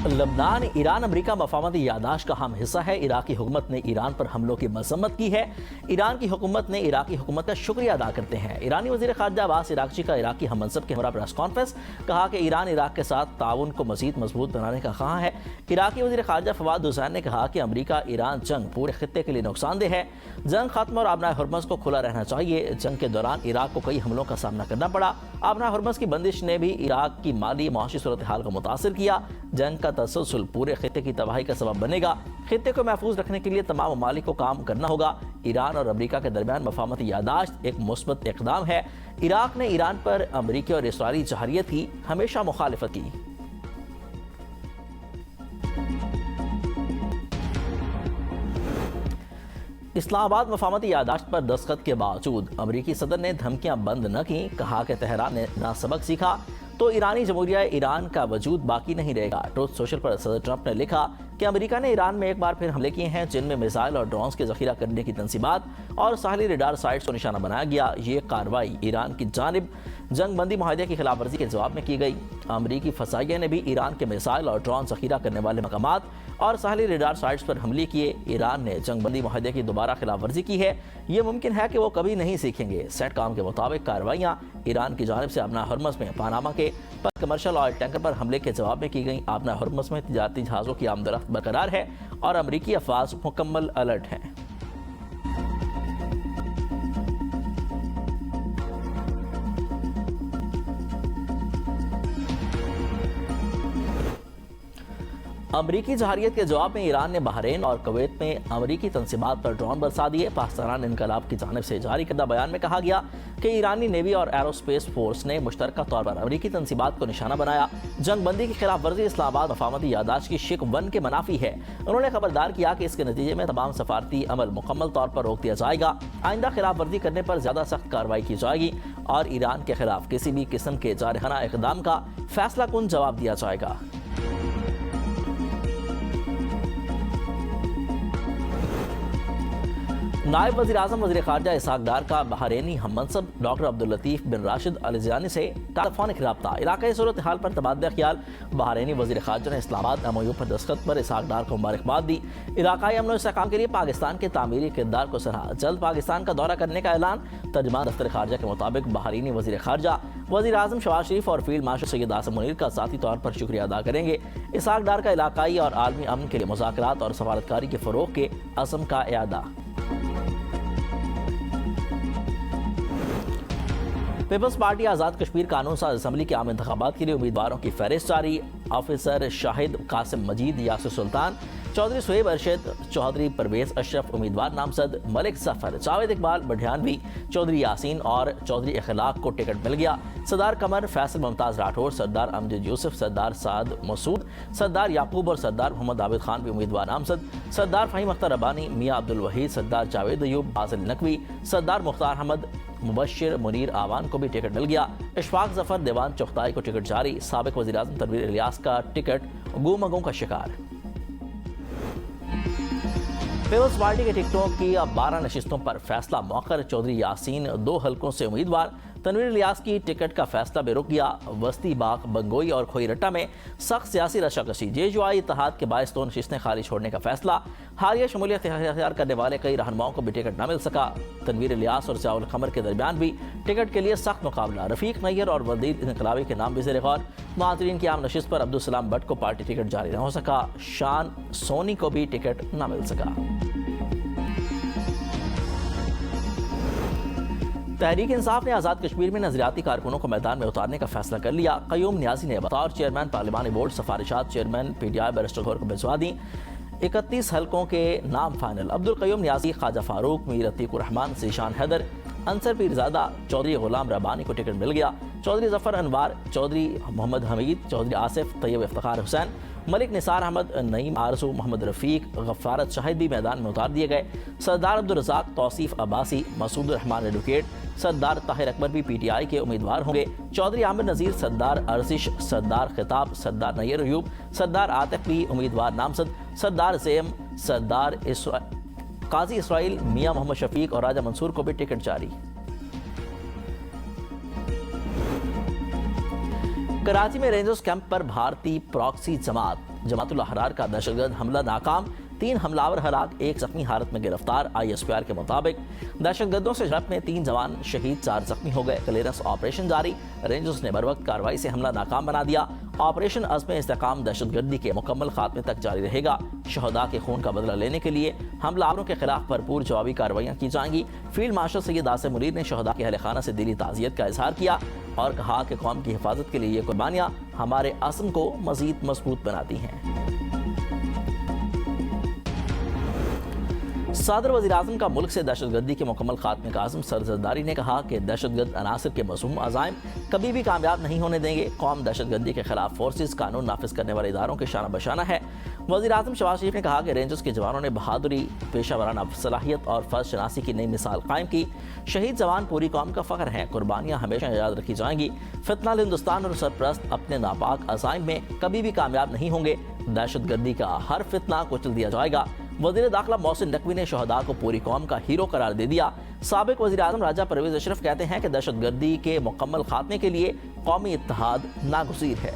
लबनान Iran America मफाहमती यादाश्त का अहम हिस्सा है। इराकी हुकूमत ने ईरान पर हमलों की मजम्मत की है। ईरान की हुकूमत ने इराकी हुकूमत का शुक्रिया अदा करते हैं। ईरानी वज़ीर ख़ारजा अब्बास इराक़ची का इराकी हम मनसब के हमरा प्रेस कॉन्फ्रेंस कहा कि ईरान इराक के साथ ताउन को मज़ीद मजबूत बनाने का ख़्वाह है। इराकी वज़ीर ख़ारजा फवाद हुसैन ने कहा कि अमेरिका ईरान जंग पूरे खित्ते के लिए नुकसानदेह है। जंग खत्म और आबना हुर्मुज़ को खुला रहना चाहिए। जंग के दौरान इराक को कई हमलों का सामना करना पड़ा। आबना हुर्मुज़ की बंदिश ने भी इराक की माली मुआशी सूरत हाल को मुतासिर किया। जंग का तसलसल पूरे खित्ते की तबाही का सबब बनेगा। खित्ते को महफूज रखने के लिए तमाम ममालिक को काम करना होगा। ईरान और अमेरिका के दरमियान मफाहमती यादाश्त एक मुस्बत इक़दाम है। इराक ने ईरान पर अमेरिकी और इसराइली जहरियत की हमेशा मुखालिफत की। इस्लामाबाद मफाहमती यादाश्त पर दस्तखत के बावजूद अमेरिकी सदर ने धमकियां बंद न की। कहा कि तेहरान ने ना सबक सीखा तो ईरानी जमहूरिया ईरान का वजूद बाकी नहीं रहेगा। ट्रूथ सोशल पर सदर ट्रंप ने लिखा कि अमेरिका ने ईरान में एक बार फिर हमले किए हैं, जिनमें मिसाइल और ड्रोन्स के ज़ख़ीरा करने की तंसीबात और साहली रडार साइट्स को निशाना बनाया गया। ये कार्रवाई ईरान की जानिब जंग बंदी मुआहदे की खिलाफ वर्जी के जवाब में की गई। अमरीकी फसाइया ने भी ईरान के मिसाइल और ड्रोन ज़ख़ीरा करने वाले मकामात और साहली रडार साइट्स पर हमले किए। ईरान ने जंग बंदी मुआहदे की दोबारा खिलाफ वर्जी की है। ये मुमकिन है कि वो कभी नहीं सीखेंगे। सेटकॉम के मुताबिक कार्रवाइयाँ ईरान की जानिब से आबना हुर्मुज़ में पानामा के कमर्शियल ऑयल टैंकर पर हमले के जवाब में की गई। आबना हुर्मुज़ में तिजारती जहाज़ों की आमदरफ्त बरकरार है और अमरीकी अफवाज मुकम्मल अलर्ट हैं। अमरीकी जहारियत के जवाब में ईरान ने बहरीन और कुवैत में अमरीकी तंसीबात पर ड्रोन बरसा दिए। पाकिस्तान इनकलाब की जानिब से जारी करदा बयान में कहा गया कि ईरानी नेवी और एरोस्पेस फोर्स ने मुश्तरका तौर पर अमरीकी तंसीबात को निशाना बनाया। जंग बंदी की खिलाफ वर्जी इस्लामाबाद मफाहमती यादाश्त की शिक 1 के मनाफी है। उन्होंने खबरदार किया कि इसके नतीजे में तमाम सफारती अमल मुकम्मल तौर पर रोक दिया जाएगा। आइंदा खिलाफ वर्जी करने पर ज़्यादा सख्त कार्रवाई की जाएगी और ईरान के खिलाफ किसी भी किस्म के जारहाना इक़दाम का फैसला कुन जवाब दिया जाएगा। नायब वज़ीर आज़म वज़ीर ख़ारजा इसहाक़ डार का बहरीनी हम मनसब डॉक्टर अब्दुल लतीफ़ बिन राशिद अल ज़ियानी से टेलीफोनिक रब्ता। इलाक़ाई सूरत हाल पर तबादला ख्याल। बहरीनी वज़ीर ख़ारजा ने इस्लामाबाद MOU पर दस्तखत पर इसहाक़ डार को मुबारकबाद दी। इलाक़ाई अमन और इस्तेहकाम के लिए पाकिस्तान के तामीरी किरदार को सराहा। जल्द पाकिस्तान का दौरा करने का ऐलान। तर्जुमान दफ्तर ख़ारजा के मुताबिक बहरीनी वज़ीर ख़ारजा वज़ीर आज़म शहबाज शरीफ और फील्ड मार्शल सैयद आसिम मुनीर का ज़ाती तौर पर शुक्रिया अदा करेंगे। इसहाक़ डार का इलाक़ाई और आलमी अमन के लिए मुज़ाकरात और सफारतकारी के फ़रोग़ के अज़्म का इआदा। पीपल्स पार्टी आज़ाद कश्मीर कानून साज असम्बली के आम इंतखाबात के लिए उम्मीदवारों की फहरिस्त जारी। ऑफिसर शाहिद कासिम मजीद, यासिर सुल्तान, चौधरी सुहेब अरशद, चौधरी परवेज़ अशरफ उम्मीदवार नामजद। मलिक सफ़र, जावेद इकबाल बढ़ियानवी, चौधरी यासीन और चौधरी इखलाक को टिकट मिल गया। सरदार कमर, फैसल मुमताज़ राठौर, सरदार अमजद यूसुफ, सरदार साद मसूद, सरदार याकूब और सरदार मोहम्मद आबिद खान भी उम्मीदवार नामजद। सरदार फ़हीम अख्तर रब्बानी, मियाँ अब्दुल वहीद, सरदार जावेद अयूब, बाज़िल नकवी, सरदार मुख्तार अहमद, मुबश्शिर मुनीर आवान को भी टिकट मिल गया। इशफाक जफर, देवान चुगताई को टिकट जारी। साबिक वज़ीर आज़म तनवीर इलियास का टिकट गुमगों का शिकार। पीपल्स पार्टी के टिकटों की अब 12 नशिस्तों पर फैसला मौखर। चौधरी यासीन 2 हलकों से उम्मीदवार। तनवीर इलियास की टिकट का फैसला भी रुक गया। वस्ती बाग, बंगोई और खोईरट्टा में सख्त सियासी रशाकशी। JUI इत्तेहाद के बायस 2 नशिस्तें खाली छोड़ने का फैसला। हालिया शमूलियत इख्तियार करने वाले कई रहनुमाओं को भी टिकट न मिल सका। तनवीर इलियास और ज़ियाउल क़मर के दरमियान भी टिकट के लिए सख्त मुकाबला। रफ़ीक नैयर और वदीद इनकलाबी के नाम भी ज़ेर गौर। मुआतरीन की आम नशिस्त पर अब्दुल सलाम भट्ट को पार्टी टिकट जारी न हो सका। शान सोनी को भी टिकट न मिल सका। तहरीक इंसाफ ने आज़ाद कश्मीर में नजरियाती कारकुनों को मैदान में उतारने का फैसला कर लिया। क़य्यूम नियाज़ी ने बतौर चेयरमैन पार्लिमानी बोर्ड सिफारिशात चेयरमैन PTI बैरिस्टर गौहर को भिजवा दी। 31 हलकों के नाम फाइनल। अब्दुल क़य्यूम नियाज़ी, ख्वाजा फारूक, मीर अतीकुर रहमान, ज़ीशान हैदर, अंसर पीरज़ादा, चौधरी गुलाम रब्बानी को टिकट मिल गया। चौधरी ज़फ़र अनवार, चौधरी मोहम्मद हमीद, चौधरी आसिफ, तैयब इफ्तिखार हुसैन, मलिक निसार अहमद, नईम आरजू, मोहम्मद रफ़ीक, गफ़ारत शाहिद भी मैदान में उतार दिए गए। सरदार अब्दुल रज़ाक, तौसीफ़ अब्बासी, मसूद रहमान एडवोकेट, सरदार ताहिर अकबर भी PTI के उम्मीदवार होंगे। चौधरी आमिर नज़ीर, सरदार अर्जिश, सरदार खिताब, सरदार नैयर अयूब, सरदार आतिफ भी उम्मीदवार नामजद। सरदार ज़ेम, सरदार काजी इसराइल, मियाँ मोहम्मद शफीक और राजा मंसूर को भी टिकट जारी। कराची में रेंजर्स कैंप पर भारतीय प्रॉक्सी जमातुल अहरार का दहशतगर्द हमला नाकाम, 3 हमलावर हलाक, 1 जख्मी हालत में गिरफ्तार। ISPR के मुताबिक दहशतगर्दों से झड़प में 3 जवान शहीद, 4 जख्मी हो गए। क्लियरेंस ऑपरेशन जारी, रेंजर्स ने बरवक्त कार्रवाई से हमला नाकाम बना दिया। ऑपरेशन अज़्म इस्तेकाम दहशतगर्दी के मुकम्मल खात्मे तक जारी रहेगा। शहदा के खून का बदला लेने के लिए हमलावरों के खिलाफ भरपूर जवाबी कार्रवाइयाँ की जाएंगी। फील्ड मार्शल सैयद आसिम मुनीर ने शहदा के अहल खाना से दिली ताज़ियत का इजहार किया और कहा कि कौम की हिफाजत के लिए ये कुर्बानियाँ हमारे अज़्म को मज़ीद मजबूत बनाती हैं। सदर वज़ीर-ए-आज़म का मुल्क से दहशतगर्दी के मुकम्मल खात्मे का आज़म। सर ज़रदारी ने कहा कि दहशतगर्द अनासर के मज़मूम अज़ाइम कभी भी कामयाब नहीं होने देंगे। कौम दहशतगर्दी के खिलाफ फोर्सेस कानून नाफिज करने वाले इदारों के शाना बशाना है। वज़ीर-ए-आज़म शहबाज शरीफ ने कहा कि रेंजर्स के जवानों ने बहादुरी, पेशा वराना सलाहियत और फ़र्ज शनासी की नई मिसाल कायम की। शहीद जवान पूरी कौम का फ़ख्र हैं, कुर्बानियाँ हमेशा याद रखी जाएंगी। फितना हिंदुस्तान और सरप्रस्त अपने नापाक अज़ाइम में कभी भी कामयाब नहीं होंगे। दहशतगर्दी का हर फितना कुचल दिया जाएगा। वज़ीर दाखिला मोहसिन नकवी ने शहदा को पूरी कौम का हीरो करार दे दिया। साबिक वज़ीर आज़म राजा परवेज़ अशरफ कहते हैं कि दहशतगर्दी के मुकम्मल खात्मे के लिए कौमी इत्तेहाद नागुज़ीर है।